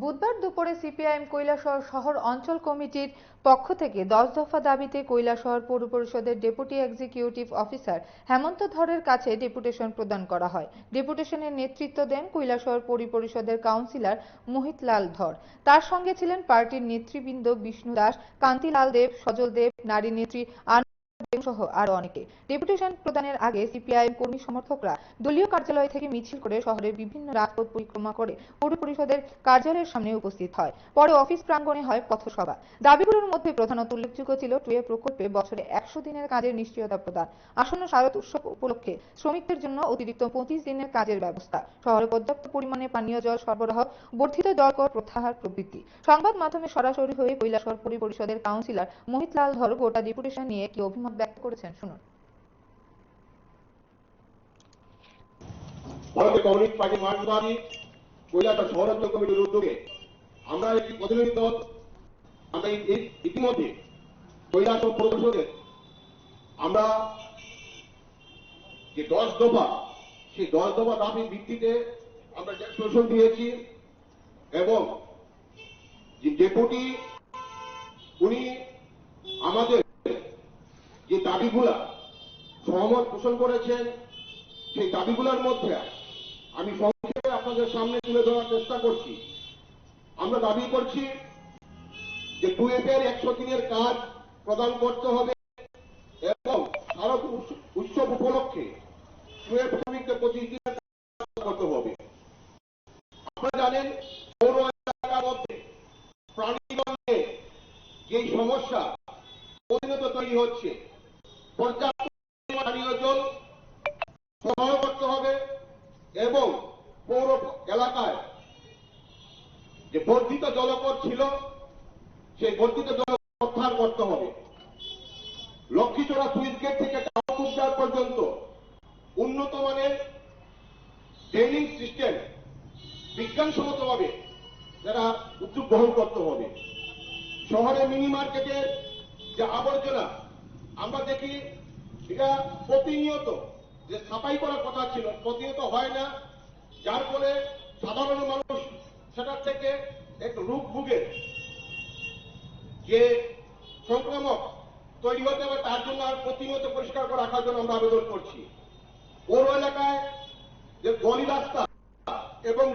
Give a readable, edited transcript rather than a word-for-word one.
বুধবার দুপুরে সিপিআইএম কৈলাসহর শহর অঞ্চল কমিটির পক্ষ থেকে 10 দফা দাবিতে কৈলাসহর পৌর পরিষদের ডেপুটি এক্সিকিউটিভ অফিসার হেমন্ত ধরের কাছে ডেপুটেশন প্রদান করা হয়। ডেপুটেশনের নেতৃত্ব দেন কৈলাসহর পৌর পরিষদের কাউন্সিলর মোহিতলাল ধর। তার সঙ্গে ছিলেন পার্টির নেতৃবৃন্দ বিষ্ণু দাস, কান্তিলাল দেব, সজল দেব, নারী নেত্রী সহ আরো অনেকে। ডেপুটেশন প্রদানের আগে সিপিআইএম কর্মী সমর্থকরা দলীয় কার্যালয় থেকে মিছিল করে শহরের বিভিন্ন রাজপথ পরিক্রমা করে পৌর পরিষদের কার্যালয়ের সামনে উপস্থিত হয়। পরে অফিস প্রাঙ্গণে হয় পথসভা। দাবিগুলোর মধ্যে প্রধানত উল্লেখযোগ্য ছিল টুয়ে প্রকল্পে বছরে 100 দিনের কাজের নিশ্চয়তা প্রদান, আসন্ন শারদ উৎসব উপলক্ষে শ্রমিকদের জন্য অতিরিক্ত 25 দিনের কাজের ব্যবস্থা, শহরে পর্যাপ্ত পরিমাণে পানীয় জল সরবরাহ, বর্ধিত জলকর প্রত্যাহার প্রভৃতি। সংবাদ মাধ্যমে সরাসরি হয়ে কৈলাসহর পৌর পরিষদের কাউন্সিলর মোহিতলাল ধর গোটা ডেপুটেশন নিয়ে কি অভিমত ব্যক্ত করেছেন শুনুন। ভারতীয় কমিউনিস্ট পার্টি মার্ক্সবাদী কৈলাসহর শহরাঞ্চল কমিটির উদ্যোগে আমরা একটি প্রতিনিধি দল আমরা ইতিমধ্যে কৈলাসহর পৌর পরিষদের আমরা যে 10 দফা সেই 10 দফা দাবির ভিত্তিতে আমরা ডেপুটেশন দিয়েছি এবং যে ডেপুটি উনি আমাদের যে দাবিগুলা সহমত পোষণ করেছেন সেই দাবিগুলোর মধ্যে আমি সংক্ষেপে আপনাদের সামনে তুলে ধরার চেষ্টা করছি। আমরা দাবি করছি যে টুয়েফের 100 দিনের কাজ প্রদান করতে হবে এবং শারদ উৎসব উপলক্ষে টুয়েফ শ্রমিকদের 25 দিনের কাজ করতে হবে। আপনারা জানেন পৌর এলাকার মধ্যে প্রাণীগণে যে সমস্যা প্রতিনিয়ত তৈরি হচ্ছে, পর্যাপ্ত পানীয় জল সরবরাহ করতে হবে এবং পৌর এলাকায় যে বর্ধিত জলপথ ছিল সেই বর্ধিত জল প্রত্যাহার করতে হবে। লক্ষ্মীচড়া সুইচ গেট থেকে টাউন পর্যন্ত উন্নত মানের ড্রেনিং সিস্টেম বিজ্ঞানসম্মতভাবে যারা উদ্যোগ গ্রহণ করতে হবে। শহরে মিনি মার্কেটের যে আবর্জনা আমরা দেখি এটা প্রতিনিয়ত যে সাফাই করার কথা ছিল প্রতিনিয়ত হয় না, যার ফলে সাধারণ মানুষ সেটার থেকে এক রোগ ভোগের যে সংক্রামক তৈরি হতে হবে, তার জন্য আর প্রতিনিয়ত পরিষ্কার করে রাখার জন্য আমরা আবেদন করছি। পৌর এলাকায় যে গলি রাস্তা এবং